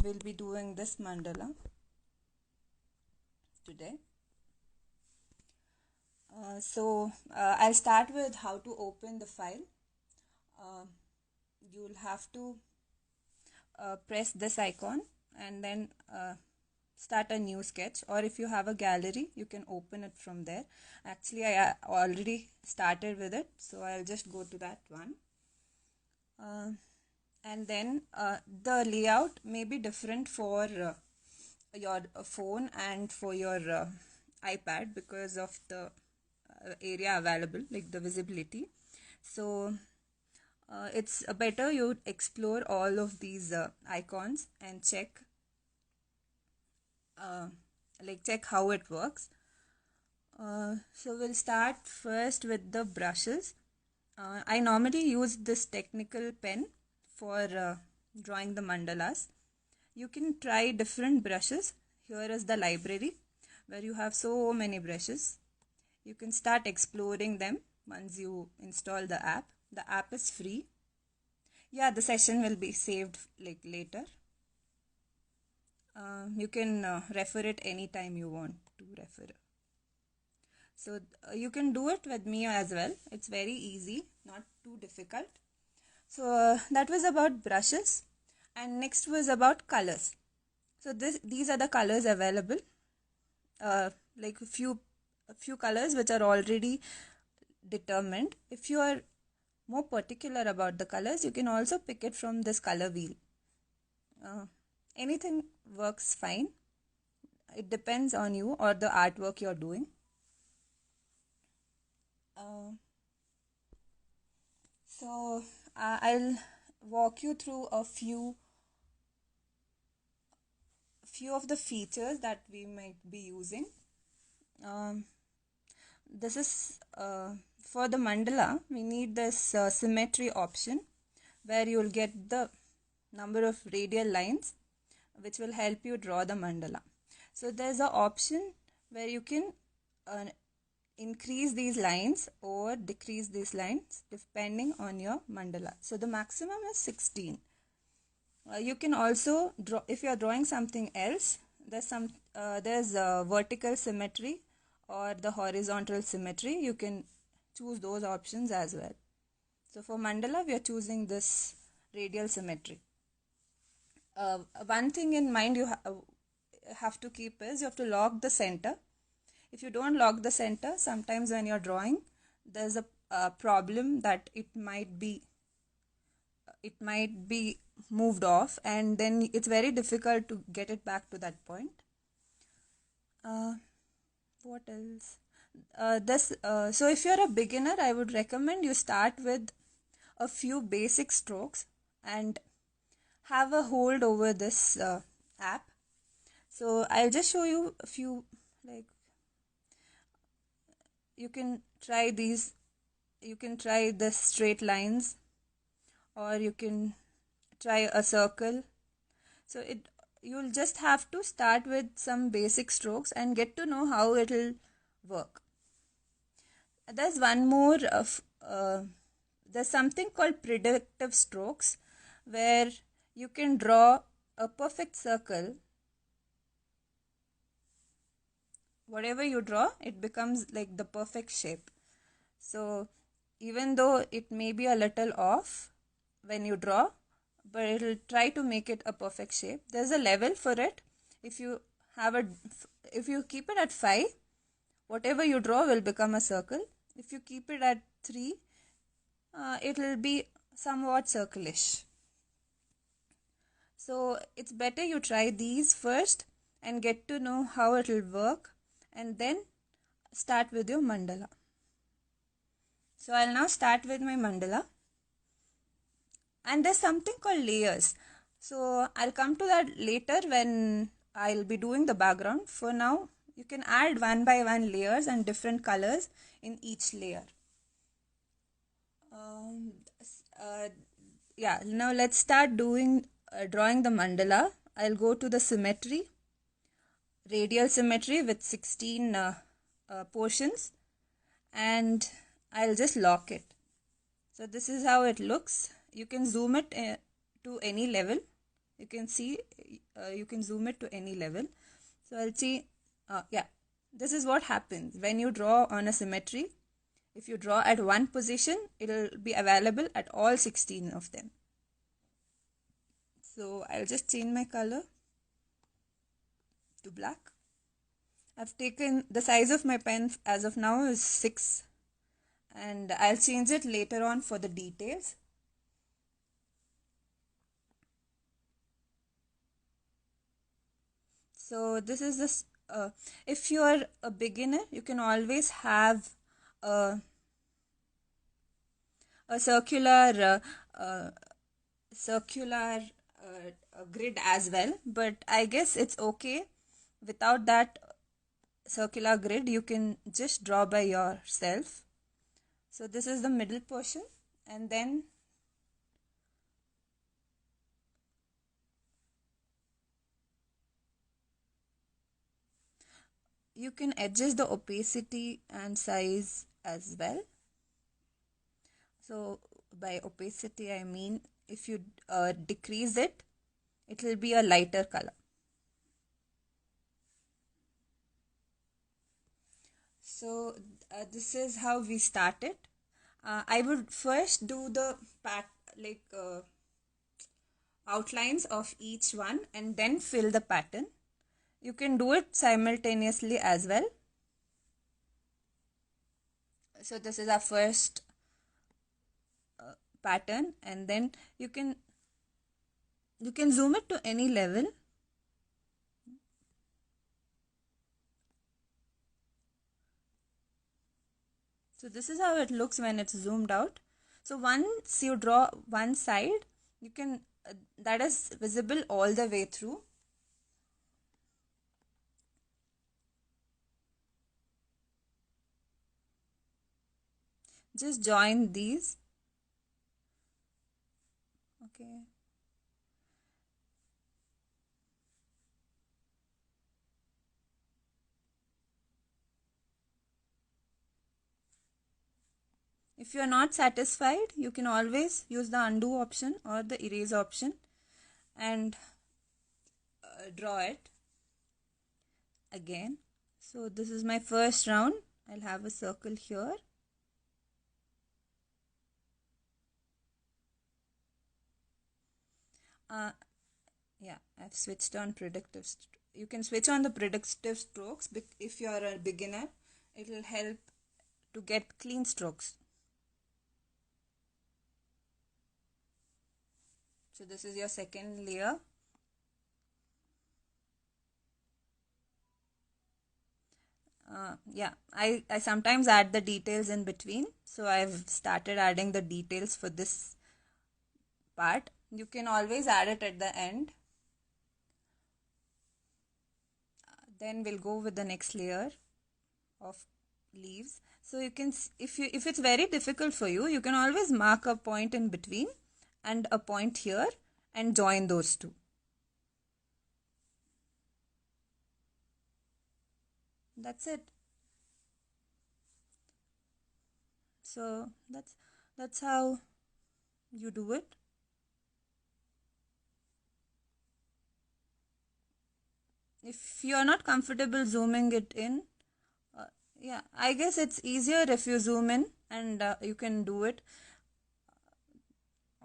we'll be doing this mandala today. I'll start with how to open the file. You'll have to press this icon and then start a new sketch, or if you have a gallery you can open it from there. Actually, I already started with it, so I'll just go to that one. And then the layout may be different for your phone and for your iPad because of the area available, like the visibility. So it's better you explore all of these icons and check check how it works. So we'll start first with the brushes. I normally use this technical pen for drawing the mandalas. You can try different brushes. Here is the library where you have so many brushes. You can start exploring them once you install the app. The app is free. Yeah, the session will be saved like later. You can refer it anytime you want to refer. So you can do it with me as well. It's very easy, not too difficult. So that was about brushes, and next was about colors. So these are the colors available. Like a few colors which are already determined. If you are more particular about the colors, you can also pick it from this color wheel. Anything works fine. It depends on you or the artwork you're doing. So I'll walk you through a few of the features that we might be using. This is for the mandala, we need this symmetry option where you will get the number of radial lines which will help you draw the mandala. So there's an option where you can increase these lines or decrease these lines depending on your mandala. So the maximum is 16. You can also draw, if you are drawing something else, there's vertical symmetry or the horizontal symmetry. You can choose those options as well. So for mandala, we are choosing this radial symmetry. One thing in mind you have to keep is you have to lock the center. If you don't lock the center, sometimes when you're drawing, there's a problem that it might be moved off, and then it's very difficult to get it back to that point. What else? So if you're a beginner, I would recommend you start with a few basic strokes and have a hold over this app. So I'll just show you a few, like you can try these. You can try the straight lines, or you can try a circle. So you'll just have to start with some basic strokes and get to know how it'll work. There's one more there's something called predictive strokes where you can draw a perfect circle. Whatever you draw, it becomes like the perfect shape. So even though it may be a little off when you draw, but it'll try to make it a perfect shape. There's a level for it. If you keep it at 5, whatever you draw will become a circle. If you keep it at 3, it will be somewhat circlish. So it's better you try these first and get to know how it will work, and then start with your mandala. So I'll now start with my mandala. And there's something called layers. So I'll come to that later when I'll be doing the background. For now, you can add one by one layers and different colors in each layer. Now let's start drawing the mandala. I'll go to the symmetry, radial symmetry with 16 portions, and I'll just lock it. So this is how it looks. You can zoom it to any level. You can see you can zoom it to any level. So I'll see, yeah, this is what happens when you draw on a symmetry. If you draw at one position, it'll be available at all 16 of them. So I'll just change my color to black. I've taken the size of my pen as of now is 6, and I'll change it later on for the details. So this is this. If you are a beginner, you can always have a circular grid as well, but I guess it's okay without that circular grid. You can just draw by yourself. So this is the middle portion, and then you can adjust the opacity and size as well. So by opacity I mean if you decrease it, it will be a lighter color. So this is how we started. I would first do the outlines of each one and then fill the pattern. You can do it simultaneously as well. So this is our first pattern, and then you can zoom it to any level. So this is how it looks when it's zoomed out. So once you draw one side, you can that is visible all the way through. Just join these. Okay. If you are not satisfied, you can always use the undo option or the erase option and draw it again. So this is my first round. I'll have a circle here. Yeah, I've switched on predictive. You can switch on the predictive strokes if you are a beginner. It will help to get clean strokes. So this is your second layer. Yeah, I sometimes add the details in between. So I've started adding the details for this part. You can always add it at the end. Then we'll go with the next layer of leaves. So you can, if it's very difficult for you, you can always mark a point in between and a point here and join those two. That's it. So that's how you do it. If you are not comfortable zooming it in, yeah, I guess it's easier if you zoom in and you can do it,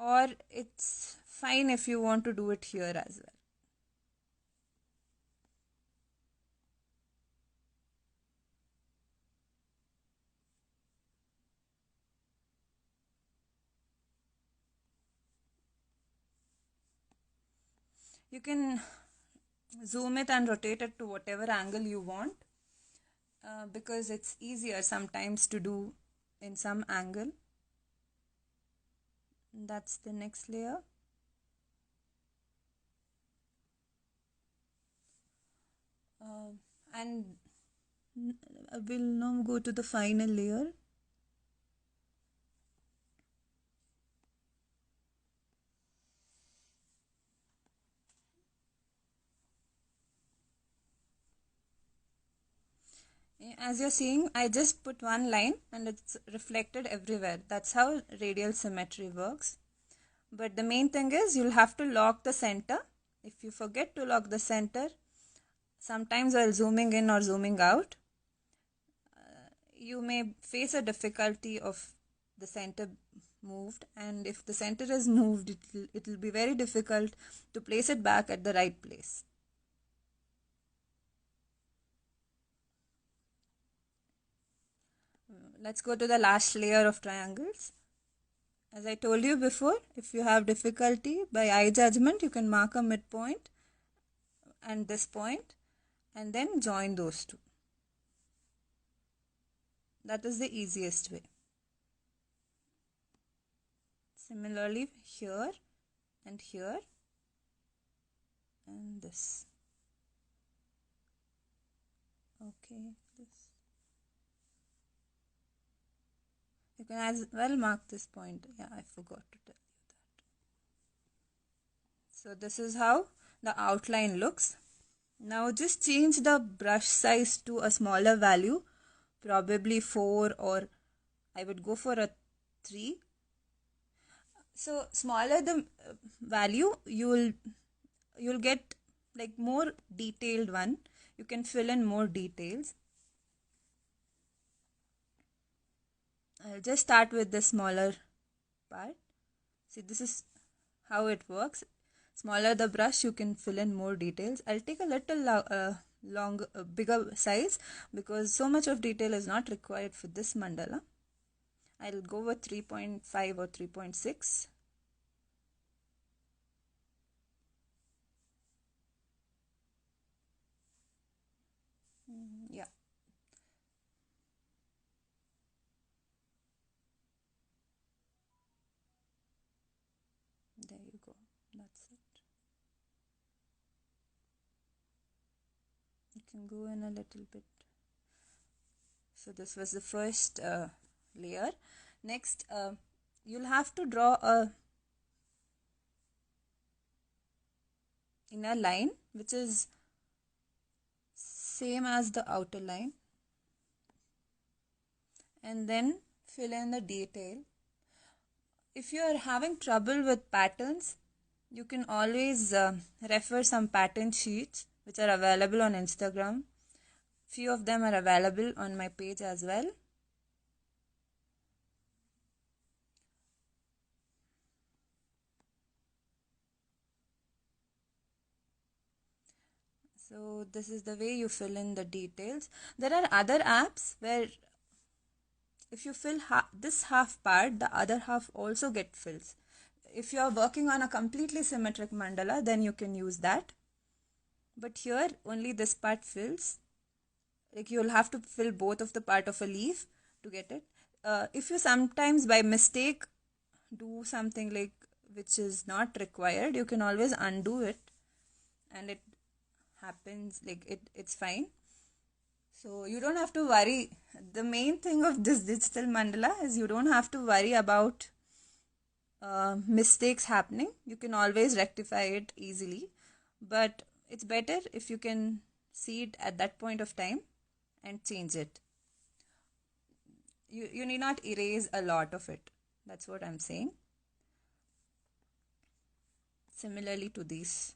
or it's fine if you want to do it here as well. You can zoom it and rotate it to whatever angle you want, because it's easier sometimes to do in some angle. That's the next layer. And we'll now go to the final layer. As you're seeing, I just put one line and it's reflected everywhere. That's how radial symmetry works. But the main thing is you'll have to lock the center If you forget to lock the center, sometimes while zooming in or zooming out, you may face a difficulty of the center moved, and if the center is moved, it will be very difficult to place it back at the right place. Let's go to the last layer of triangles. As I told you before, if you have difficulty, by eye judgment you can mark a midpoint and this point and then join those two. That is the easiest way. Similarly here and here and this. Okay, this. You can as well mark this point. Yeah, I forgot to tell you that. So this is how the outline looks. Now just change the brush size to a smaller value, probably 4, or I would go for a 3. So smaller the value, you'll get like more detailed one. You can fill in more details. I'll just start with the smaller part. See, this is how it works. Smaller the brush, you can fill in more details. I'll take a little bigger size because so much of detail is not required for this mandala. I'll go with 3.5 or 3.6. Yeah. There you go. That's it. You can go in a little bit. So this was the first layer. Next, you'll have to draw a inner line which is same as the outer line, and then fill in the detail. If you are having trouble with patterns, you can always refer some pattern sheets which are available on Instagram. Few of them are available on my page as well. So this is the way you fill in the details. There are other apps where if you fill this half part, the other half also get fills. If you are working on a completely symmetric mandala, then you can use that. But here only this part fills. Like you'll have to fill both of the part of a leaf to get it. If you sometimes by mistake do something like which is not required, you can always undo it and it happens, like it's fine. So you don't have to worry. The main thing of this digital mandala is you don't have to worry about mistakes happening. You can always rectify it easily, but it's better if you can see it at that point of time and change it. You need not erase a lot of it. That's what I'm saying. Similarly to these.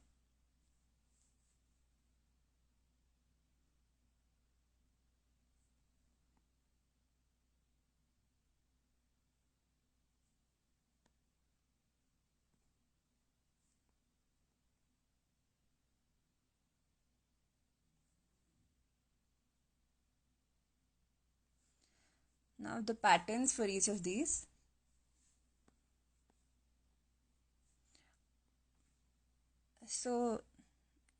Now the patterns for each of these. So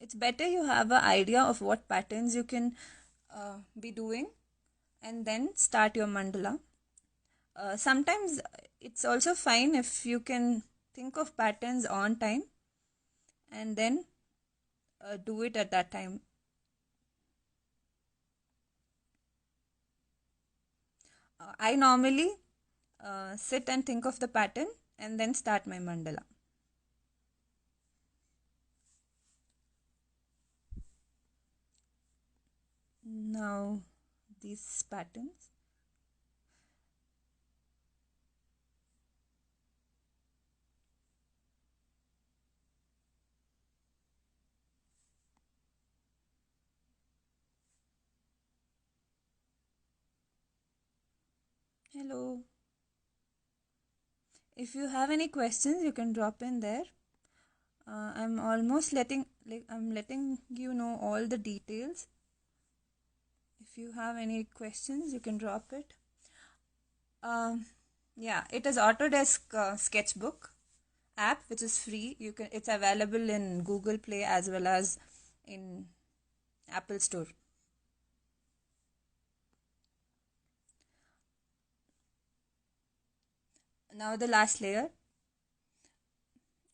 it's better you have an idea of what patterns you can be doing and then start your mandala. Sometimes it's also fine if you can think of patterns on time and then do it at that time. I normally sit and think of the pattern and then start my mandala. Now these patterns. Hello. If you have any questions, you can drop in there. I'm almost letting you know all the details. If you have any questions, you can drop it. Yeah, it is Autodesk Sketchbook app, which is free. It's available in Google Play as well as in Apple Store. Now the last layer.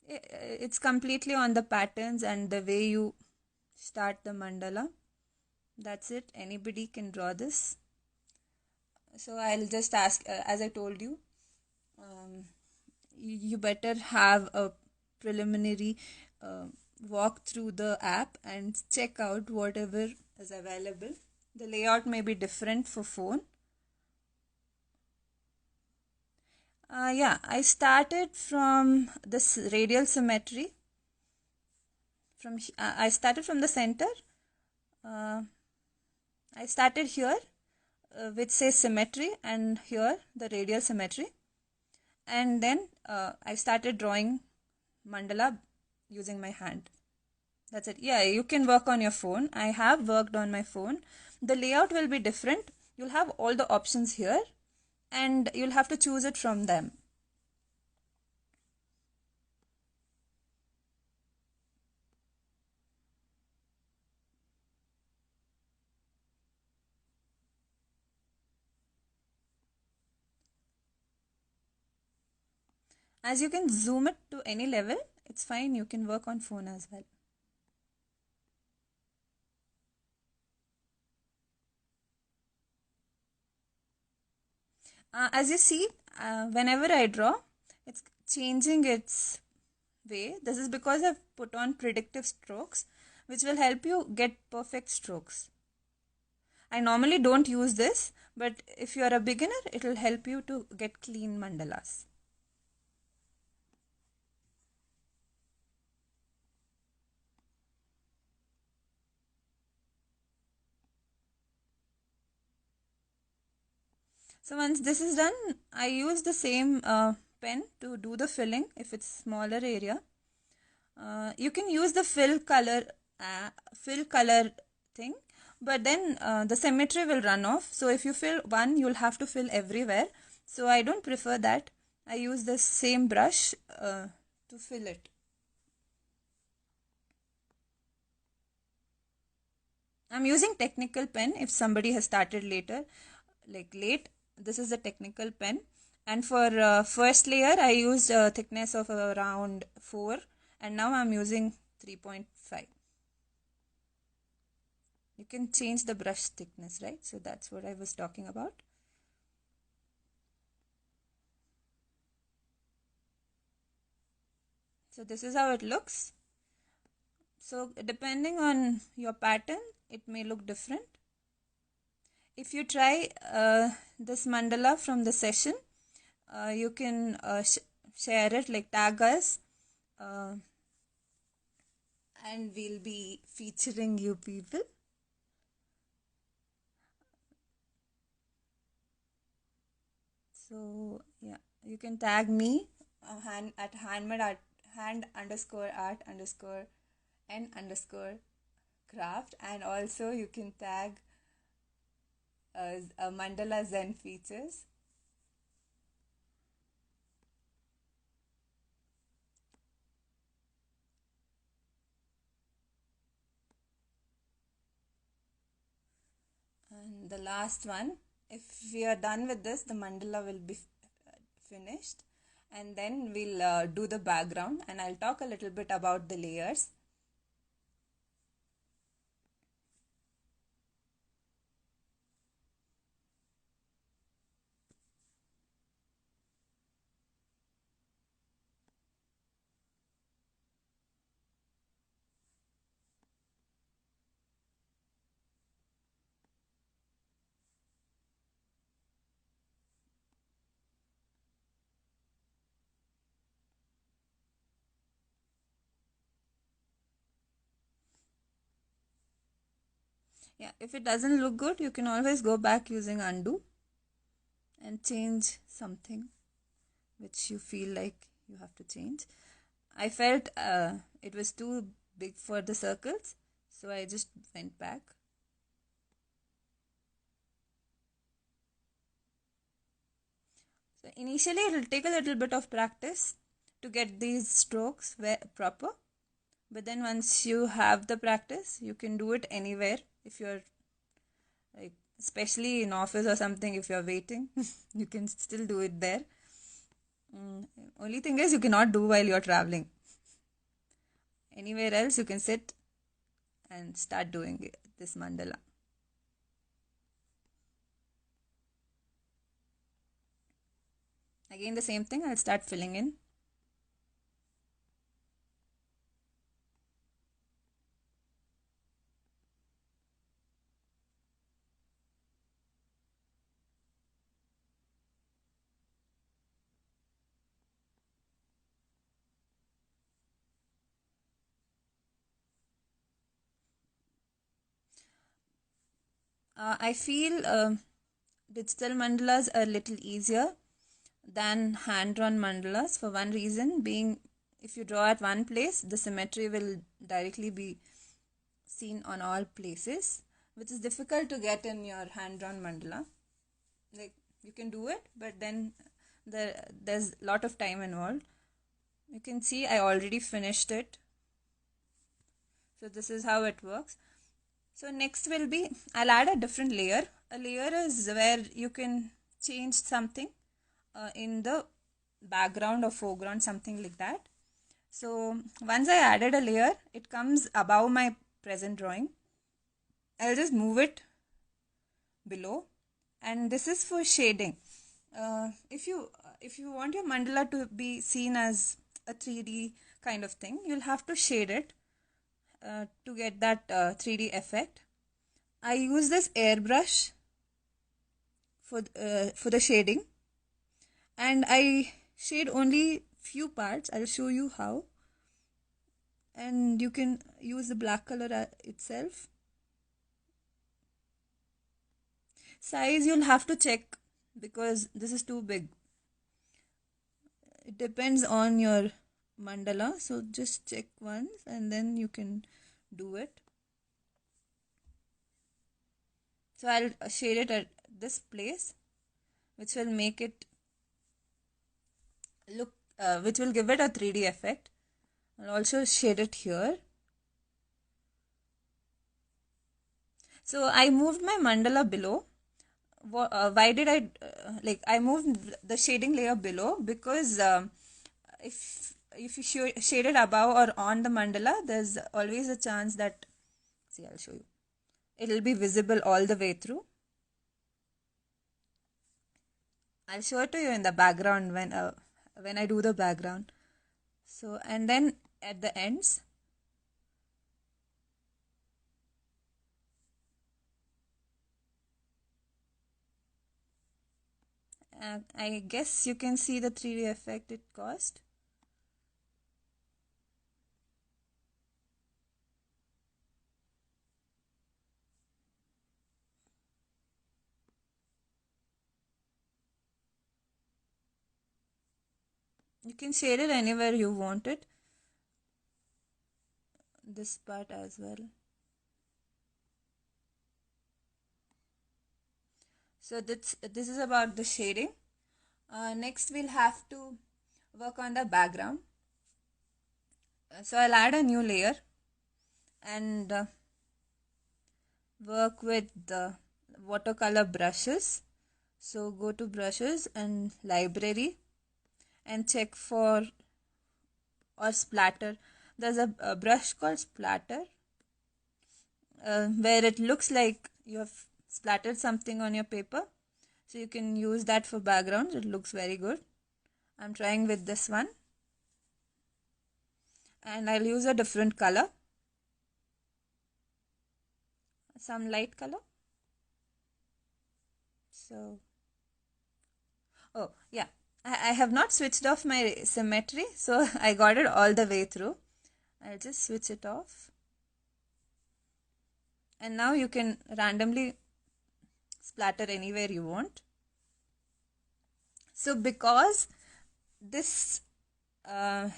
It's completely on the patterns and the way you start the mandala. That's it. Anybody can draw this. So I'll just ask, as I told you, you better have a preliminary walk through the app and check out whatever is available. The layout may be different for phone. Yeah, I started from this radial symmetry. I started from the center. I started here, which says symmetry, and here the radial symmetry. And then I started drawing mandala using my hand. That's it. Yeah, you can work on your phone. I have worked on my phone. The layout will be different. You'll have all the options here and you'll have to choose it from them. As you can zoom it to any level, it's fine. You can work on phone as well. As you see, whenever I draw, it's changing its way. This is because I've put on predictive strokes, which will help you get perfect strokes. I normally don't use this, but if you are a beginner, it will help you to get clean mandalas. So once this is done, I use the same pen to do the filling if it's smaller area. You can use the fill color thing, but then the symmetry will run off. So if you fill one, you'll have to fill everywhere. So I don't prefer that. I use the same brush to fill it. I'm using technical pen if somebody has started later, like late. This is a technical pen. And for first layer, I used a thickness of around 4 and now I'm using 3.5. You can change the brush thickness, right? So that's what I was talking about. So this is how it looks. So depending on your pattern, it may look different. If you try this mandala from the session, you can share it, like tag us, and we'll be featuring you people. So yeah, you can tag me at hand_art_n_craft, and also you can tag mandala zen features. And the last one, if we are done with this, the mandala will be finished, and then we'll do the background, and I'll talk a little bit about the layers. Yeah, if it doesn't look good, you can always go back using undo and change something which you feel like you have to change. I felt it was too big for the circles, so I just went back. So initially it will take a little bit of practice to get these strokes proper, but then once you have the practice, you can do it anywhere. If you're like, especially in office or something, if you're waiting, you can still do it there. Only thing is you cannot do while you're traveling. Anywhere else you can sit and start doing this mandala. Again the same thing, I'll start filling in. I feel digital mandalas are a little easier than hand-drawn mandalas, for one reason being, if you draw at one place, the symmetry will directly be seen on all places, which is difficult to get in your hand-drawn mandala. Like, you can do it, but then there's a lot of time involved. You can see I already finished it. So this is how it works. So next will be, I'll add a different layer. A layer is where you can change something in the background or foreground, something like that. So once I added a layer, it comes above my present drawing. I'll just move it below, and this is for shading. If you want your mandala to be seen as a 3D kind of thing, you'll have to shade it to get that 3D effect. I use this airbrush for the shading, and I shade only few parts. I'll show you how, and you can use the black color itself. Size you'll have to check because this is too big. It depends on your mandala, so just check once and then you can do it. So I'll shade it at this place, which will make it look, which will give it a 3D effect. I'll also shade it here. So I moved my mandala below. Why did I moved the shading layer below? Because if you shade it above or on the mandala, there's always a chance that, see, I'll show you, it'll be visible all the way through. I'll show it to you in the background when I do the background. So, and then at the ends, I guess you can see the 3D effect it caused. You can shade it anywhere you want it. This part as well. So this is about the shading. Next we'll have to work on the background. So I'll add a new layer and work with the watercolor brushes. So go to brushes and library and check for, or Splatter. There's a brush called Splatter where it looks like you have splattered something on your paper. So you can use that for backgrounds. It looks very good. I'm trying with this one. And I'll use a different color. Some light color. So, oh yeah, I have not switched off my symmetry, so I got it all the way through. I'll just switch it off. And now you can randomly splatter anywhere you want. So because this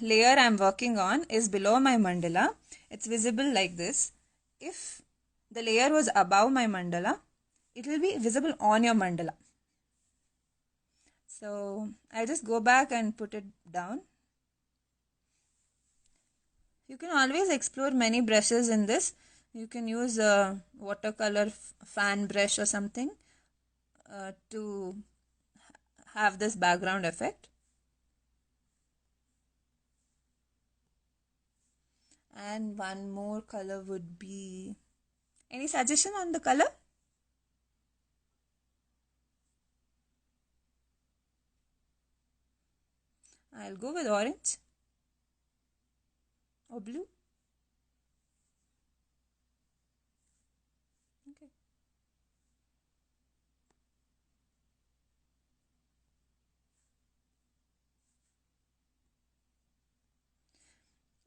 layer I'm working on is below my mandala, it's visible like this. If the layer was above my mandala, it will be visible on your mandala. So I'll just go back and put it down. You can always explore many brushes in this. You can use a watercolor fan brush or something to have this background effect. And one more color would be... Any suggestion on the color? I'll go with orange or blue. Okay.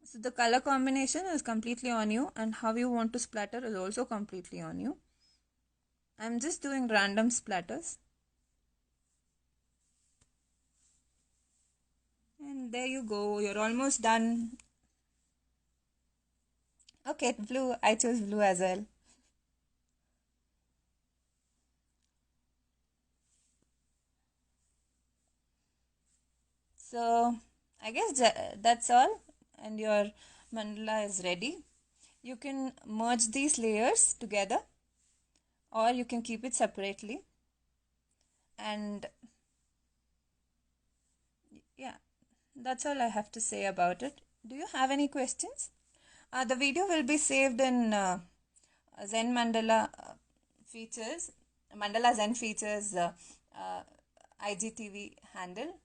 So the color combination is completely on you, and how you want to splatter is also completely on you. I'm just doing random splatters. And there you go, you're almost done. Okay, blue. I chose blue as well. So I guess that's all, and your mandala is ready. You can merge these layers together, or you can keep it separately. And yeah, that's all I have to say about it. Do you have any questions? The video will be saved in Zen Mandala features, Mandala Zen features IGTV handle.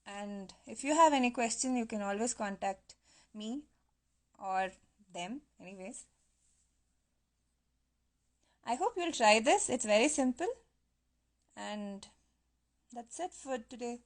And if you have any question, you can always contact me or them, anyways. I hope you'll try this. It's very simple. And that's it for today.